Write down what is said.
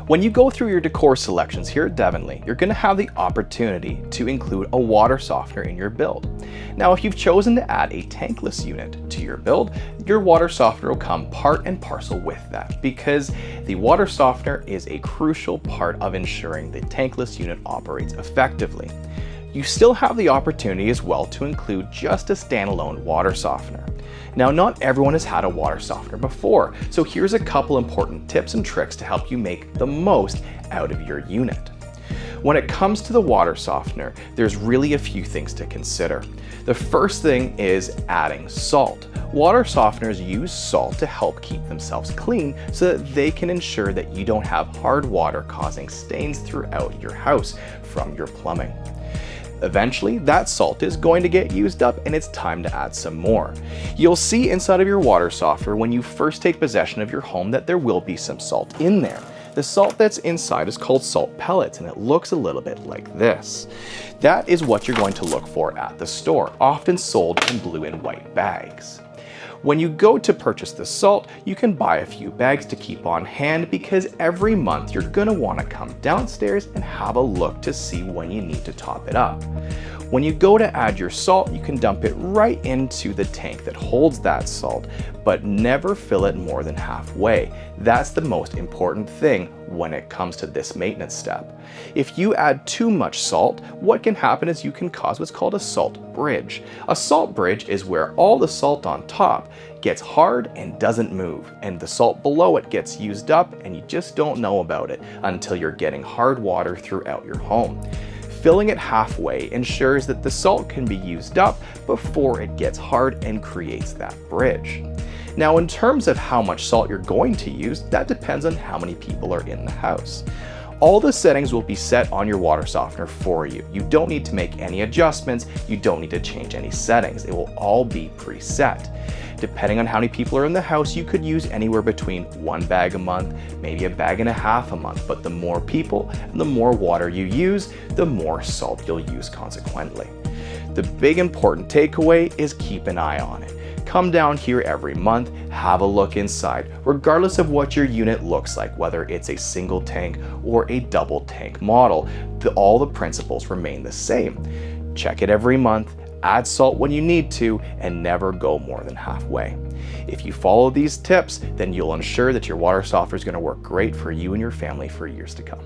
When you go through your decor selections here at Devonleigh, you're going to have the opportunity to include a water softener in your build. Now, if you've chosen to add a tankless unit to your build, your water softener will come part and parcel with that, because the water softener is a crucial part of ensuring the tankless unit operates effectively. You still have the opportunity as well to include just a standalone water softener. Now, not everyone has had a water softener before, so here's a couple important tips and tricks to help you make the most out of your unit. When it comes to the water softener, there's really a few things to consider. The first thing is adding salt. Water softeners use salt to help keep themselves clean so that they can ensure that you don't have hard water causing stains throughout your house from your plumbing. Eventually, that salt is going to get used up and it's time to add some more. You'll see inside of your water softener when you first take possession of your home that there will be some salt in there. The salt that's inside is called salt pellets, and it looks a little bit like this. That is what you're going to look for at the store, often sold in blue and white bags. When you go to purchase the salt, you can buy a few bags to keep on hand, because every month you're going to want to come downstairs and have a look to see when you need to top it up. When you go to add your salt, you can dump it right into the tank that holds that salt, but never fill it more than halfway. That's the most important thing when it comes to this maintenance step. If you add too much salt, what can happen is you can cause what's called a salt bridge. A salt bridge is where all the salt on top gets hard and doesn't move, and the salt below it gets used up and you just don't know about it until you're getting hard water throughout your home. Filling it halfway ensures that the salt can be used up before it gets hard and creates that bridge. Now, in terms of how much salt you're going to use, that depends on how many people are in the house. All the settings will be set on your water softener for you. You don't need to make any adjustments. You don't need to change any settings. It will all be preset. Depending on how many people are in the house, you could use anywhere between 1 bag a month, maybe a bag and a half a month. But the more people and the more water you use, the more salt you'll use consequently. The big important takeaway is keep an eye on it. Come down here every month, have a look inside, regardless of what your unit looks like, whether it's a single tank or a double tank model. All the principles remain the same. Check it every month, add salt when you need to, and never go more than halfway. If you follow these tips, then you'll ensure that your water softener is going to work great for you and your family for years to come.